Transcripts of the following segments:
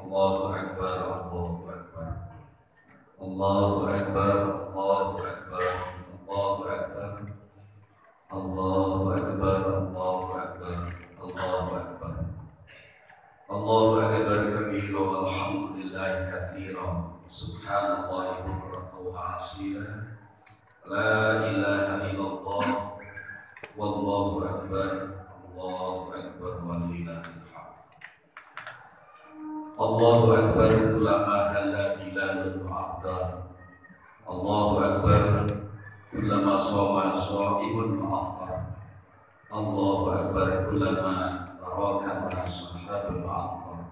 Allahu Akbar, Allahu Akbar, Allahu Akbar, Allahu Akbar, Allahu Akbar, Allahu Akbar, Allahu Akbar, Allahu Akbar, Allahu Akbar kabira walhamdulillahi katsira, subhanallahi bukratan wa asila, la ilaha illallah, wallahu akbar, Allahu akbar walillahil hamd. Allahu akbar kullama halla hilalul aqdar. Allahu akbar kullama shoma shaimun ma'akhar. Allahu akbar kullama taraka ma sahabul aqdar.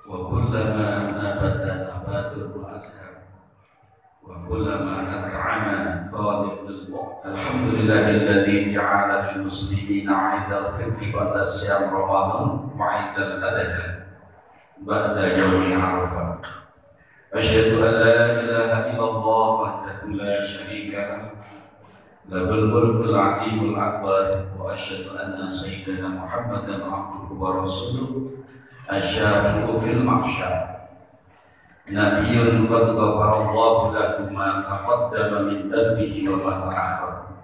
Wa kullama nabata nabatul ashab. Wa kullama at'ama qadimul mu'min. Alhamdulillahilladzi ja'ala lil muslimina 'idal fitri ba'da syam ramadan wa 'idal adha ba'da yaumi arafah. Asyhadu an la ilaha illallah wahdahu la syarika lah, lahul mulkul azimul akbar, wa asyhadu anna sayyidana Muhammadan abduhu wa rasuluh, asyafi'u fil mahsyar, nabiyyun qad ghafarallahu lahu ma taqaddama min dhanbihi wa ma ta'akhkhar.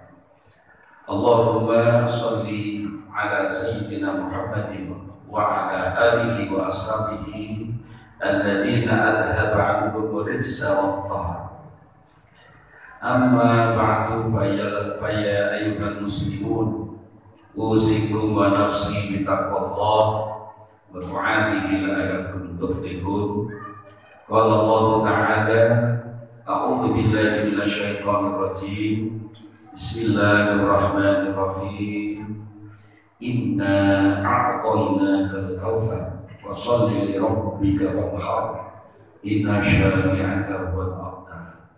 Allahumma shalli ala sayyidina Muhammadin wa ala alihi wa ashabihi alladzina adhaba 'anhum rijsa wat-tahar. Amma ba'du fa ya ayyuhal muslimun, usikum wa nafsi bi taqwallah wa ta'atihi la'allakum tuflihun. Qala Allah ta'ala, a'udzu billahi minasy syaithanir rajim. Bismillahirrahmanirrahim. Inna a'tainakal kautsar fasholli li rabbika wanhar. Inna syani'aka huwal abtar.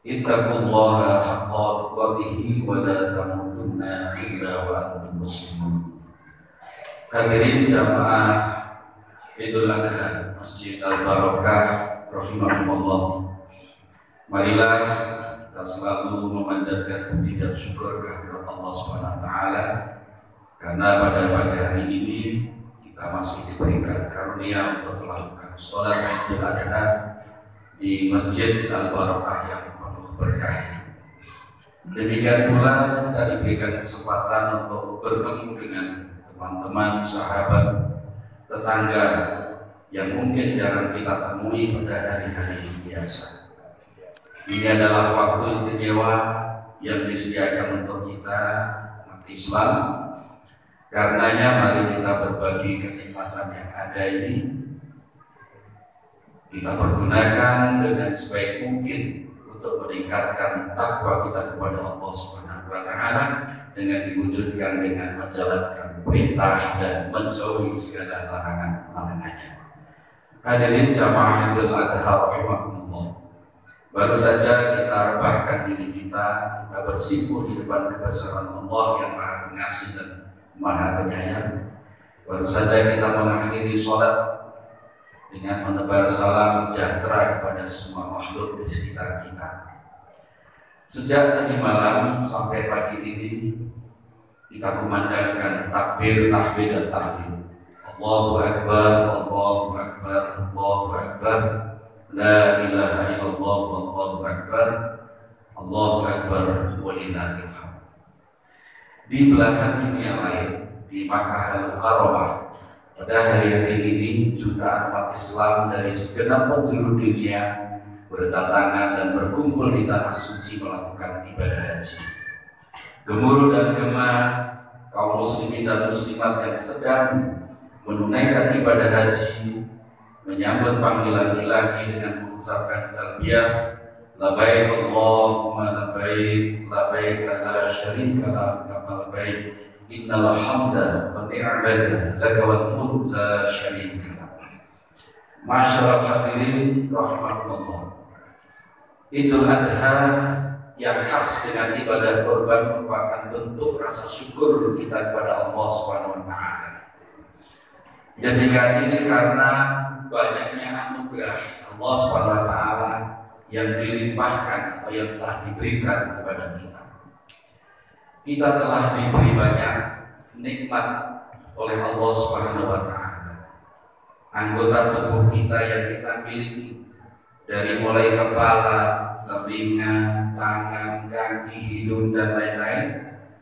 Ittaqullaha haqqa tuqatih wa la tamutunna illa wa antum muslimun. Hadirin jamaah Idul Adha Masjid Al-Barakah rahimakumullah. Marilah kita selalu memanjatkan puji dan syukur kehadirat Allah Subhanahu wa taala karena pada pagi hari ini kita masih diberikan karunia untuk melakukan sholat Idul Adha di Masjid Al-Barakah yang penuh berkah. Demikian pula kita diberikan kesempatan untuk bertemu dengan teman-teman, sahabat, tetangga yang mungkin jarang kita temui pada hari-hari biasa. Ini adalah waktu istimewa yang disediakan untuk kita umat Islam. Karenanya mari kita berbagi kenikmatan yang ada ini, kita pergunakan dengan sebaik mungkin untuk meningkatkan takwa kita kepada Allah Subhanahu wa taala dengan diwujudkan dengan menjalankan perintah dan menjauhi segala larangan-larangannya. Hadirin jamaah Idul Adha rahimakumullah. Baru saja kita rebahkan diri kita bersimpuh di depan kebesaran Allah yang Maha Pengasih dan Maha Penyayang. Baru saja kita mengakhiri sholat dengan menebar salam sejahtera kepada semua makhluk di sekitar kita. Sejak tadi malam sampai pagi ini kita memandangkan takbir, tahmid dan tahlil. Allahu Akbar, Allahu Akbar, Allahu Akbar, la ilaha illallah, Allahu Akbar, Allahu Akbar walillahil hamd. Di belahan dunia lain, di Makkah Al-Mukarramah, pada hari-hari ini jutaan umat Islam dari segenap penjuru dunia berdatangan dan berkumpul di tanah suci melakukan ibadah haji. Gemuruh dan gema kaum muslimin dan muslimat yang sedang menunaikan ibadah haji menyambut panggilan ilahi dengan mengucapkan talbiyah, labbaik Allahumma labbaik, labbaik la syarika lak labbaik, innal hamda wa ni'mata laka wal mulk la syarika lak. Masyaallah hadirin rahimakumullah. Idul Adha yang khas dengan ibadah kurban merupakan bentuk rasa syukur kita kepada Allah Subhanahu wa taala. Demikian ini karena banyaknya anugerah Allah Subhanahu wa taala yang dilimpahkan atau yang telah diberikan kepada kita. Kita telah diberi banyak nikmat oleh Allah Subhanahu wa taala. anggota tubuh kita yang kita miliki, dari mulai kepala, telinga, tangan, kaki, hidung, dan lain-lain,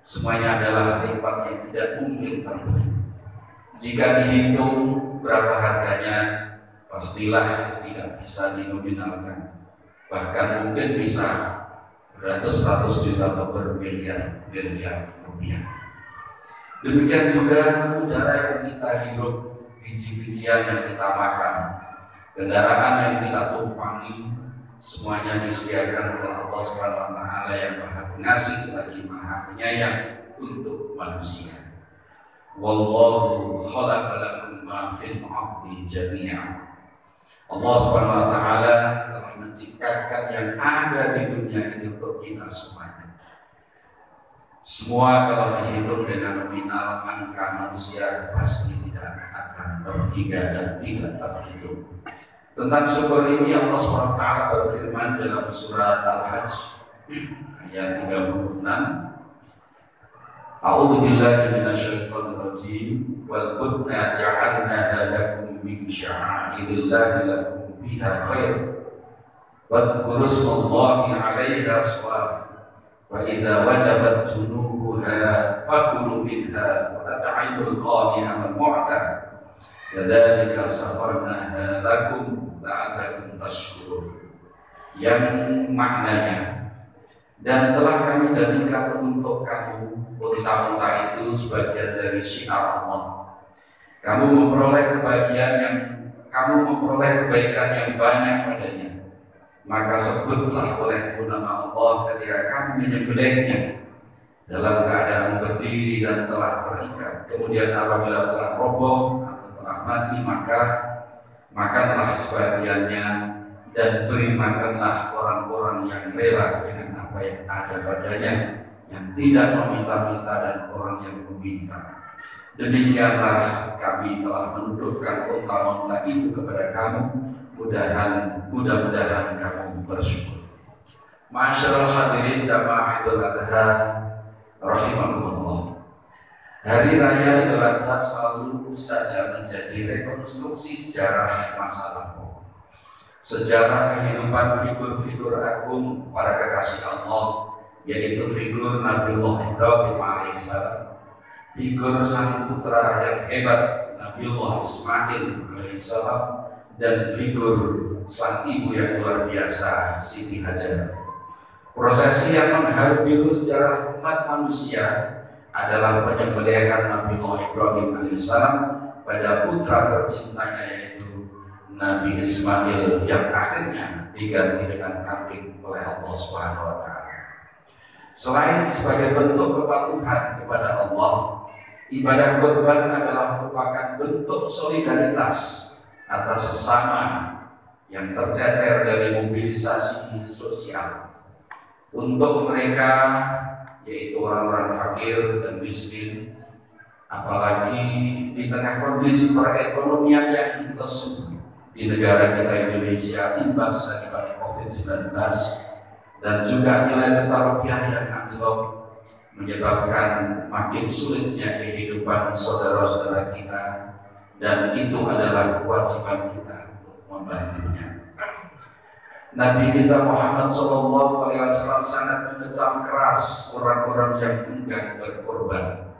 semuanya adalah nikmat yang tidak mungkin terbeli. Jika dihitung berapa harganya, pastilah tidak bisa dinominalkan. Bahkan mungkin bisa beratus-ratus juta atau bermiliar-miliar rupiah. Demikian juga udara yang kita hirup, biji-bijian yang kita makan, kendaraan yang kita tumpangi, semuanya disediakan oleh Allah Subhanahu wa taala yang Maha Pengasih lagi Maha Penyayang untuk manusia. Wallahu khalaqa lakum ma fil ardi jami'an. Allah Subhanahu wa taala telah menciptakan yang ada di dunia ini untuk kita semuanya. Semua kalau dihitung dengan nominal angka manusia pasti tidak akan terhingga dan tidak terhitung. Tentang syukur ini Allah SWT berfirman dalam surat Al-Hajj ayat 36. A'udzu billahi minasyaitonir rajim. Wal kunna ja'alnaha lakum min sya'airillahi lakum biha khair. Wadhkuru ismallahi 'alaiha shawaf. Wa idza wajabat junubuha fakulu minha wa at'imul qani'a wal mu'tar. Kadzalika sakharnaha lakum la'allakum tashkurun. Yang maknanya, dan telah kami jadikan untuk kamu unta-unta itu sebagian dari syiar Allah. Kamu memperoleh kebaikan yang banyak padanya. Maka sebutlah olehmu nama Allah ketika kamu menyembelihnya dalam keadaan berdiri dan telah terikat. Kemudian apabila telah roboh atau telah mati, maka makanlah sebagiannya dan beri makanlah orang-orang yang rela dengan apa yang ada padanya, yang tidak meminta-minta dan orang yang meminta. Demikianlah kami telah menundukkan unta-unta itu kepada kamu. Mudah-mudahan kamu bersyukur. Ma'asyiral hadirin jamaah Idul Adha rahimakumullah. Hari raya Idul Adha selalu saja menjadi rekonstruksi sejarah masa lampau. Sejarah kehidupan figur-figur agung para kekasih Allah, yaitu figur Nabiullah Ibrahim alaihissalam, figur sang putra yang hebat Nabiullah Ismail alaihissalam, dan figur sang ibu yang luar biasa Siti Hajar. Prosesi yang mengharu sejarah umat manusia adalah penyembelihan Nabiullah Ibrahim alaihissalam pada putra tercintanya, yaitu Nabi Ismail, yang akhirnya diganti dengan kambing oleh Allah Subhanahu wa taala. Selain sebagai bentuk kepatuhan kepada Allah, ibadah kurban adalah merupakan bentuk solidaritas atas sesama yang tercecer dari mobilisasi sosial untuk mereka, yaitu orang-orang fakir dan miskin, apalagi di tengah kondisi perekonomian yang lesu di negara kita Indonesia imbas daripada COVID-19 dan juga nilai tukar rupiah yang anjlok menyebabkan makin sulitnya kehidupan saudara-saudara kita. Dan itu adalah kewajiban kita untuk membantunya. Nabi kita Muhammad SAW sangat mengecam keras orang-orang yang enggan berkorban.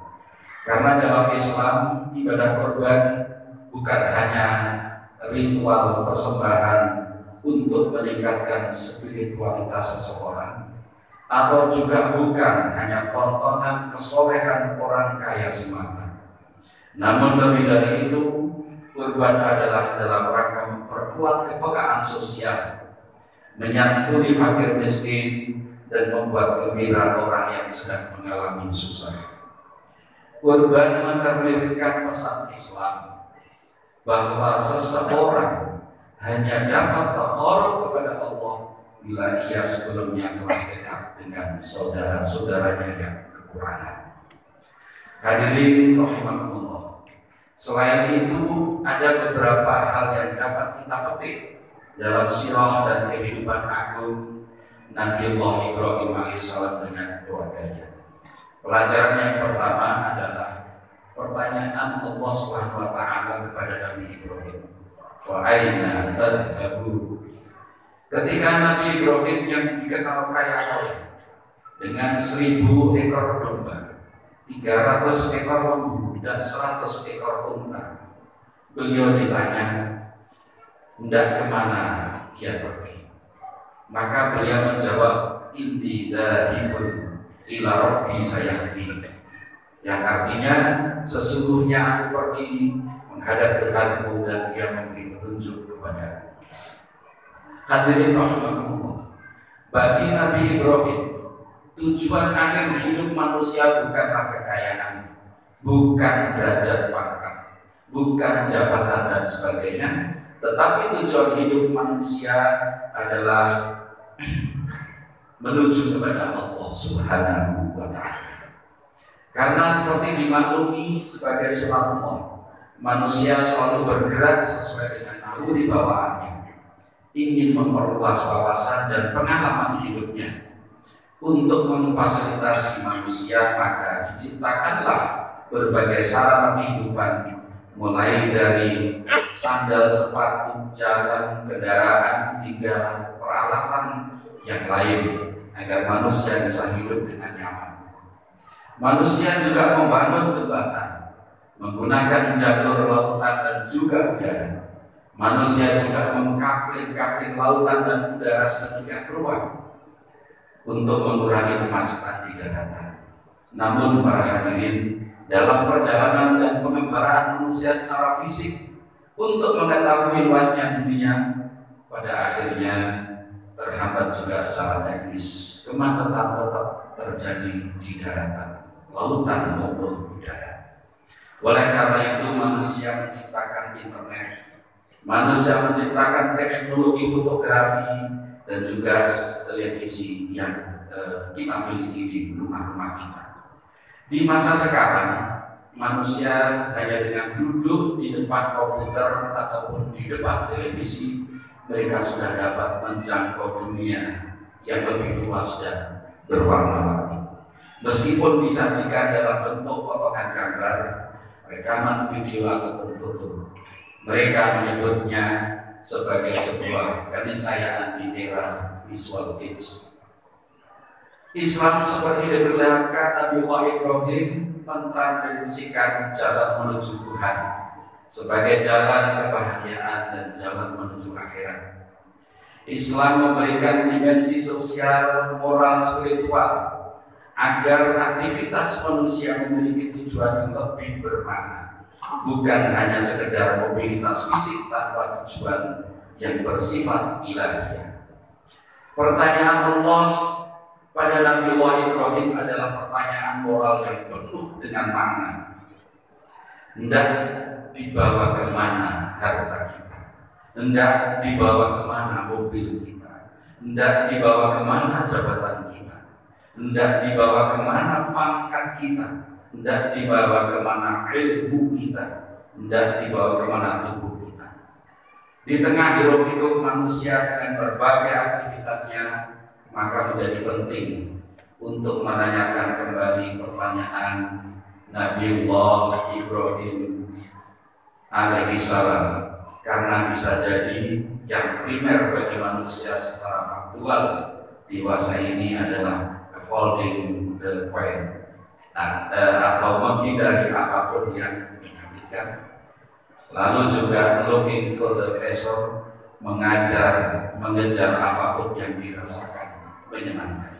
Karena dalam Islam, ibadah korban bukan hanya ritual persembahan untuk meningkatkan spiritualitas seseorang, atau juga bukan hanya tontonan kesolehan orang kaya semata. Namun lebih dari itu, kurban adalah dalam rangka memperkuat kepekaan sosial, menyantuni fakir miskin, dan membuat gembira orang yang sedang mengalami susah. Kurban mencerminkan pesan Islam bahwa seseorang hanya dapat taqarrub kepada Allah bila ia sebelumnya telah dekat dengan saudara-saudaranya yang kekurangan. Hadirin rahimakumullah. Selain itu, ada beberapa hal yang dapat kita petik dalam sirah dan kehidupan agung Nabiullah Ibrahim alaihissalam dengan keluarganya. Pelajaran yang pertama adalah pertanyaan Allah Subhanahu wa taala kepada Nabi Ibrahim. wa aina tadhhabu. Ketika Nabi Ibrahim yang dikenal kaya raya dengan 1000 ekor domba, 300 ekor lembu dan 100 ekor unta, beliau ditanya hendak kemana ia pergi. Maka beliau menjawab, inni dhahibun ila rabbi sayahdi, yang artinya sesungguhnya aku pergi menghadap Tuhanku dan Dia memberi petunjuk kepada. Hadirin rahimakumullah, bagi Nabi Ibrahim tujuan akhir hidup manusia bukanlah kekayaan, bukan derajat pangkat, bukan jabatan dan sebagainya, tetapi tujuan hidup manusia adalah menuju kepada Allah Subhanahu wa Ta'ala. Karena seperti dimaklumi sebagai sunatullah, manusia selalu bergerak sesuai dengan naluri bawaannya, ingin memperluas wawasan dan pengalaman hidupnya. Untuk memfasilitasi manusia, maka diciptakanlah berbagai sarana kehidupan, mulai dari sandal, sepatu, jalan, kendaraan, hingga peralatan yang lain agar manusia bisa hidup dengan nyaman. Manusia juga membangun jembatan, menggunakan jalur lautan dan juga udara. Manusia juga mengkapling-kapling lautan dan udara seketika keluar untuk mengurangi kemacetan di daratan. Namun para hadirin, dalam perjalanan dan pengembaraan manusia secara fisik untuk mengetahui luasnya dunia, pada akhirnya terhambat juga secara teknis. Kemacetan tetap terjadi di daratan, lautan maupun udara. Oleh karena itu manusia menciptakan internet, manusia menciptakan teknologi fotografi dan juga televisi yang kita miliki di rumah-rumah kita. Di masa sekarang, manusia hanya dengan duduk di depan komputer ataupun di depan televisi, mereka sudah dapat menjangkau dunia yang lebih luas dan berwarna-warni. Meskipun disajikan dalam bentuk potongan gambar, rekaman video ataupun foto, mereka menyebutnya sebagai sebuah keniscayaan di era visual age. Islam seperti diperlihatkan Nabi Ibrahim mentransisikan jalan menuju Tuhan sebagai jalan kebahagiaan dan jalan menuju akhirat. Islam memberikan dimensi sosial, moral, spiritual agar aktivitas manusia memiliki tujuan yang lebih bermakna, bukan hanya sekedar mobilitas fisik tanpa tujuan yang bersifat ilahiyah. Pertanyaan Allah pada Nabi Ibrahim adalah pertanyaan moral yang penuh dengan makna. Hendak dibawa kemana harta kita? Hendak dibawa kemana mobil kita? Hendak dibawa kemana jabatan kita? Hendak dibawa kemana pangkat kita? Hendak dibawa kemana ilmu kita? Hendak dibawa kemana tubuh kita? Di tengah hiruk-pikuk manusia dengan berbagai aktivitasnya, maka menjadi penting untuk menanyakan kembali pertanyaan Nabiullah Ibrahim alaihissalam, karena bisa jadi yang primer bagi manusia secara faktual di masa ini adalah avoiding the point, atau menghindari apapun yang menyakitkan, lalu juga looking for the pleasure, mengejar apapun yang dirasakan menyenangkan,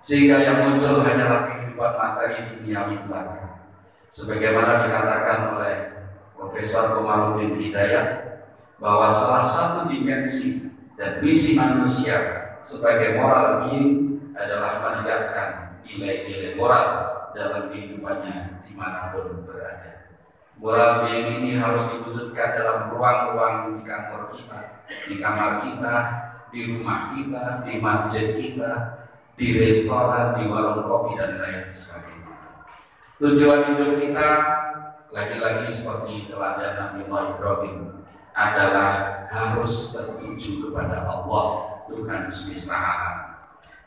sehingga yang muncul hanyalah kehidupan materi duniawi belaka. Sebagaimana dikatakan oleh Profesor Komarudin Hidayat, bahwa salah satu dimensi dan misi manusia sebagai moral being adalah menegakkan nilai-nilai moral dalam kehidupannya dimanapun berada. Moral being ini harus diwujudkan dalam ruang-ruang di kantor kita, di kamar kita, di rumah kita, di masjid kita, di restoran, di warung kopi dan lain sebagainya. Tujuan hidup kita lagi-lagi seperti teladan Nabi Ibrahim adalah harus tertuju kepada Allah Tuhan semesta alam.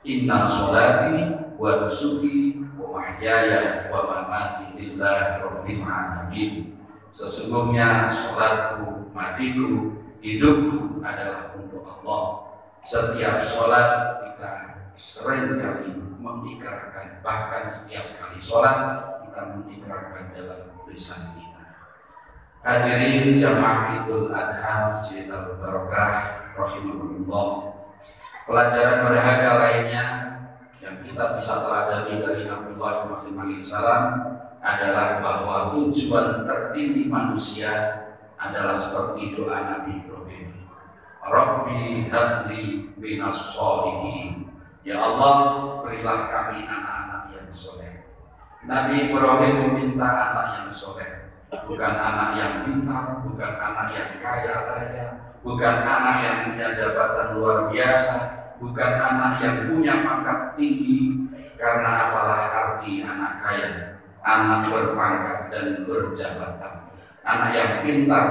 Inna sholati wa nusuki wa mahyaya wa mamati lillahi rabbil alamin Sesungguhnya sholatku, matiku, hidupku adalah untuk Allah. Setiap sholat kita sering kali mengikrarkan, bahkan setiap kali sholat kita mengikrarkan dalam lisan kita. Hadirin jamaah Idul Adha Masjid Al-Barakah rahimahullah. Pelajaran berharga lainnya yang kita bisa teladani dari Abdullah bin Mas'ud adalah bahwa tujuan tertinggi manusia adalah seperti doa Nabi Ibrahim. Rabbi habli minas sholihin. Ya Allah, berilah kami anak-anak yang soleh. Nabi Ibrahim meminta anak yang soleh, bukan anak yang pintar, bukan anak yang kaya raya, bukan anak yang punya jabatan luar biasa, bukan anak yang punya pangkat tinggi. Karena apalah arti anak kaya? Anak berpangkat dan berjabatan, anak yang pintar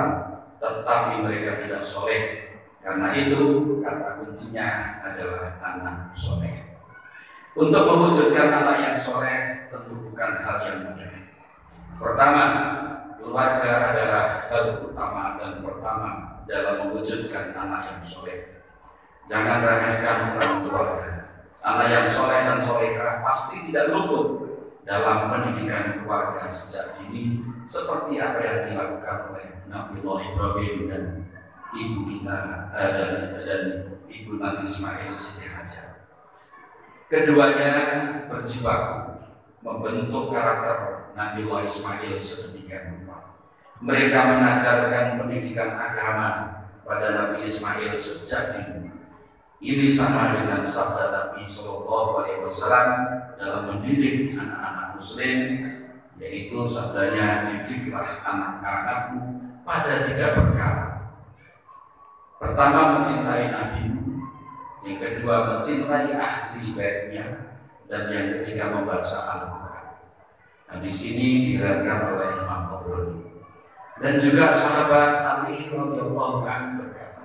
tetapi mereka tidak soleh. Karena itu kata kuncinya adalah anak soleh. Untuk mewujudkan anak yang soleh tentu bukan hal yang mudah. Pertama, keluarga adalah hal utama dan pertama dalam mewujudkan anak yang soleh. Jangan remehkan orang keluarga. Anak yang soleh dan solehah pasti tidak luput dalam pendidikan keluarga sejak dini, seperti apa yang dilakukan oleh Nabiullah Ibrahim dan ibu kita dan ibu Nabi Ismail Siti Hajar. Keduanya berjibaku membentuk karakter Nabiullah Ismail sedemikian rupa. Mereka mengajarkan pendidikan agama pada Nabi Ismail sejak dini. Ini sama dengan sabda Nabi Sallallahu Alaihi Wasallam dalam mendidik anak-anak Muslim, yaitu sabdanya, didiklah anak-anakmu pada 3 perkara. Pertama, mencintai Nabi. Yang kedua, mencintai ahli baitnya. Dan yang ketiga, membaca Al-Quran. Hadis ini diriwayatkan oleh Imam Tabrani. Dan juga sahabat Ali radhiyallahu anhu berkata,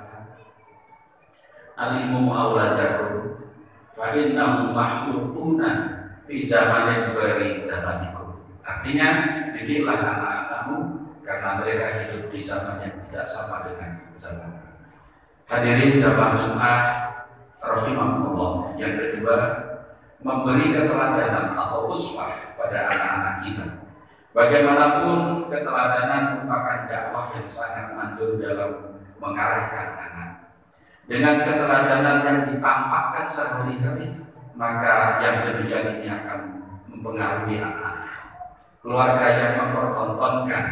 alimu auladakum fa innahum mahluquna fi zamanin ghairi zamanikum. Artinya, didiklah anak-anakmu karena mereka hidup di zaman yang tidak sama dengan zaman. Hadirin jamaah Jumat rahimahullah. Yang kedua, memberi keteladanan atau uswah pada anak-anak kita. Bagaimanapun keteladanan merupakan dakwah yang sangat manjur dalam mengarahkan anak. Dengan keteladanan yang ditampakkan sehari-hari, maka yang demikian ini akan mempengaruhi anak. Keluarga yang mempertontonkan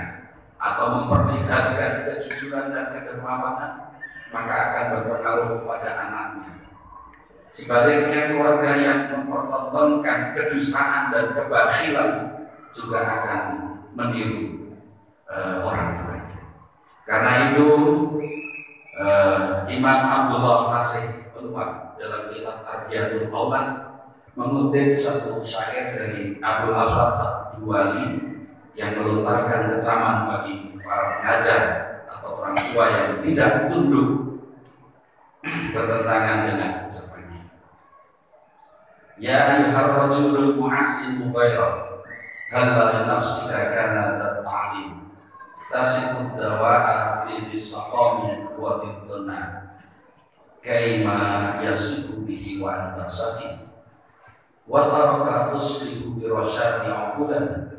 atau memperlihatkan kejujuran dan kedermawanan, maka akan berpengaruh pada anaknya. Sebaliknya, keluarga yang mempertontonkan kedustaan dan kebakhilan juga akan meniru orang tuanya. Karena itu Imam Abdullah Nasir Umar dalam kitab Tarbiyatul Aulad mengutip satu syair dari Abdul Aswad Ad-Duwali yang melontarkan kecaman bagi para pengajar atau orang tua yang tidak tunduk bertentangan dengan ucapannya. Ya ayyuhar rajulul mu'allim ghairah hal la nafsika kana ta'lim tasibud dawa'a lidis saqami wa tidna kaima yasiku bihi wa anta saqim wa taraka uslihu bi rasyati aqulan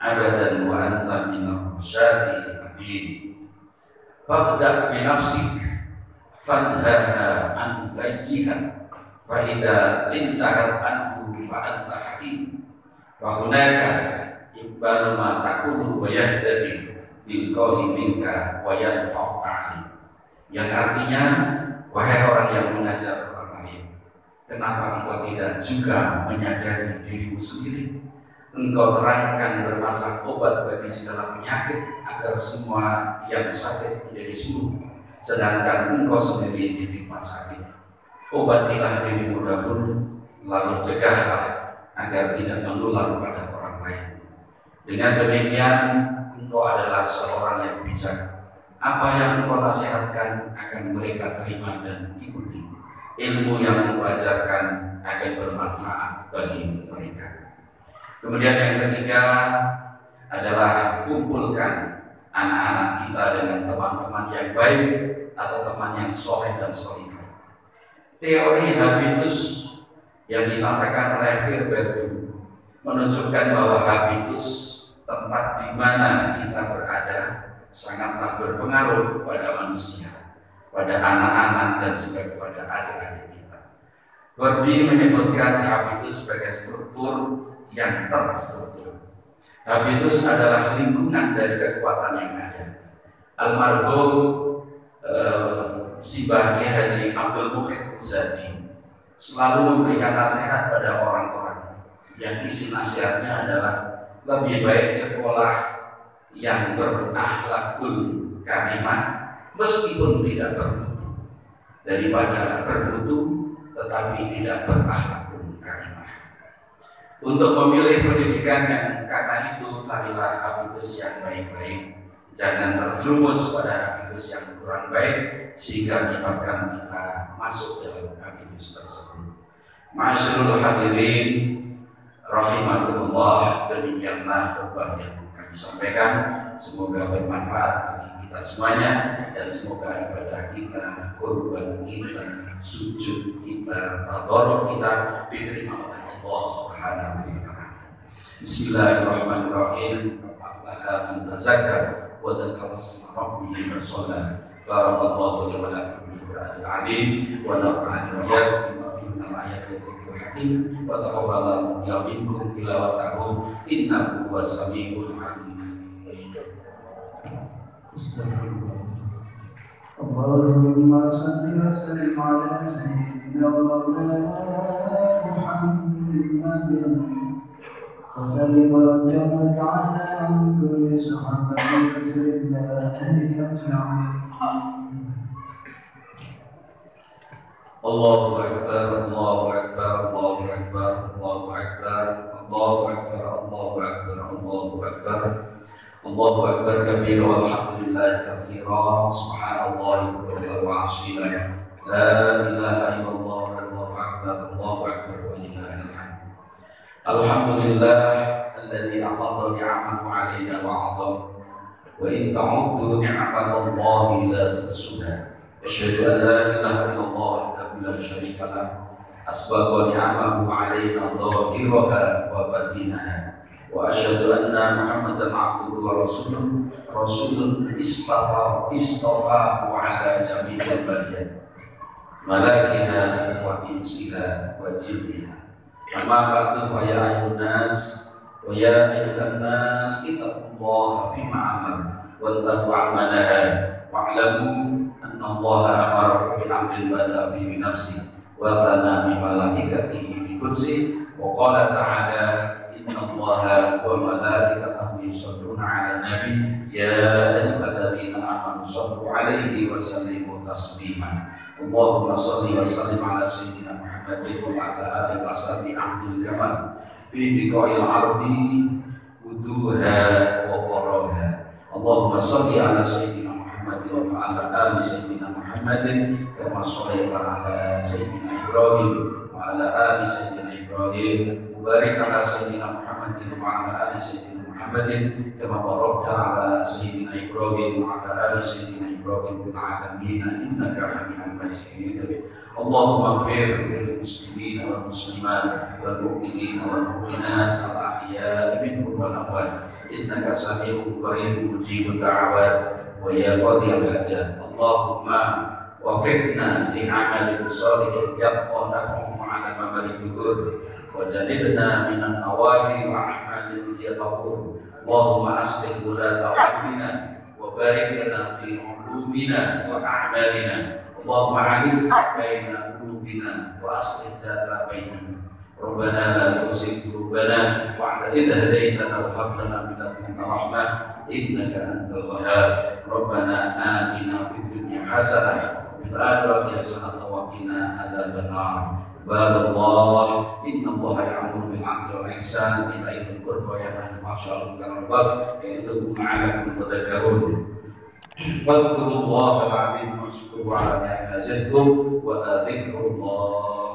abadan wa anta min rasyati abid fabda bi nafsik fadharha an bayyiha fa idza intahat anhu fa anta hakim wa hunaka ibbalu ma taqulu wa yahdati bil qawli minka wa yanfa'u ta'lim, yang artinya, wahai orang yang mengajar orang lain, kenapa engkau tidak juga menyadari dirimu sendiri? Engkau terangkan bermacam obat bagi segala penyakit agar semua yang sakit menjadi sembuh, sedangkan engkau sendiri ditimpa sakit. Obatilah dirimu dahulu, lalu cegahlah agar tidak menular pada orang lain. Dengan demikian, engkau adalah seorang yang bijak. Apa yang engkau nasihatkan akan mereka terima dan ikuti. Ilmu yang engkau ajarkan akan bermanfaat bagi mereka. Kemudian yang ketiga adalah kumpulkan anak-anak kita dengan teman-teman yang baik atau teman yang soleh dan solihah. Teori habitus yang disampaikan oleh Gilbert menunjukkan bahwa habitus, tempat di mana kita berada, sangatlah berpengaruh pada manusia, pada anak-anak dan juga kepada adik-adik kita. Gordy menyebutkan habitus sebagai struktur yang terstruktur. Habitus adalah lingkungan dari kekuatan yang ada. Almarhum Sibah Haji Abdul Muhid Zadi selalu memberikan nasihat pada orang-orang yang isi nasihatnya adalah lebih baik sekolah yang berakhlakul karimah meskipun tidak bermutu daripada bermutu tetapi tidak berakhlakul karimah. Untuk memilih pendidikan yang karena itu carilah habitus yang baik-baik, jangan terjerumus pada habitus yang kurang baik sehingga menyebabkan kita masuk dalam habitus tersebut. Ma'asyiral hadirin rahimakumullah, demikianlah khutbah yang kami sampaikan. Semoga bermanfaat bagi kita semuanya dan semoga ibadah kita, kurban kita, sujud kita, tadarruk kita diterima oleh Allah Subhanahu wa taala. Bismillahirrahmanirrahim. Aflaha man tazakka wa dzakara isma rabbih wa shalla. Barakallahu li wa lakum bil Qur'anil 'azim wa nafa'ani wa iyyakum bima fihi min ayatil hakim wa taqabbala minkum tilawatahu innahu huwas samiul 'alim. Allahumma salli wa sallim ala sayyidina wa maulana Muhammadin wa sallim wa barik ala kulli sahabati rasulillahi ajma'in. Allahu akbar, Allahu akbar, Allahu akbar, Allahu akbar, Allahu akbar, Allahu akbar, Allahu akbar. Allahu akbar kabira walhamdulillahi katsira subhanallahi bukratan wa asila la ilaha illallah wallahu akbar wa lillahil hamd. Alhamdulillah alladzi aqadha ni'amahu 'alaina wa 'azam wa in ta'uddu ni'matallahi la tuhsuha. Asyhadu an la ilaha illallah wahdahu la syarika lah asbagha ni'amahu 'alaina dhahiraha wa batinaha. Wa asyhadu anna Muhammadan 'abduhu wa rasuluh, rasulun istafahu ala jami'il bariyah malakiha wa insiha wa jinniha. Amma ba'du fa ya ayyuhan nas wa ya ayyuhan nas ittaqullaha bima amar wa tahu amanaha wa'lamu anna Allaha amara bil 'amli bada bi nafsi wa thana bi malaikatihi bi qudsi wa qala ta'ala inna Allaha wa malaikatahu yusholluna 'alan nabi ya ayyuhalladzina amanu shallu 'alaihi wa sallimu taslima. Allahumma shalli wa sallim 'ala sayyidina Muhammadin wa 'ala alihi wa sahbihi ahli kamal fi biqa'il ardi wuduha wa qaraha. Allahumma shalli 'ala sayyidina Muhammadin wa 'ala ali sayyidina Muhammadin kama shallaita 'ala sayyidina Ibrahim wa 'ala ali sayyidina Ibrahim. Barik ala sayyidina Muhammadin wa ala ali sayyidina Muhammadin kama barakta ala sayyidina Ibrahim wa ala ali sayyidina Ibrahim fil alamin innaka Hamidum Majid. Allahumma ighfir lil muslimin wal muslimat wal mu'minin wal mu'minat al ahya'i minhum wal amwat innaka sami'un qaribun mujibud da'awat wa ya qadiyal hajat. Allahumma wafiqna li amalin shalihin yabqa naf'uhu ala mamalil ghurur wajadibna minan nawahi wa a'malin yataqur. Allahumma aslih ulata umurina wa barik lana fi ulumina wa a'malina. Allahumma alif baina qulubina wa aslih data bainana. Rabbana la tuzigh qulubana ba'da idh hadaytana wa hab lana min ladunka rahmah innaka antal wahhab. Rabbana atina fid dunya hasanah wa fil akhirati hasanah wa qina adzabannar. Barakallah, inna Allah ya'muru bil 'adli wal ihsan wa ita'i dzil qurba wa yanha 'anil fahsya'i wal munkari wal baghi ya'idukum la'allakum tadhakkarun. Wadhkurullaha al-'azim washkuruhu 'ala ni'amihi yazidkum wa la dzikrullahi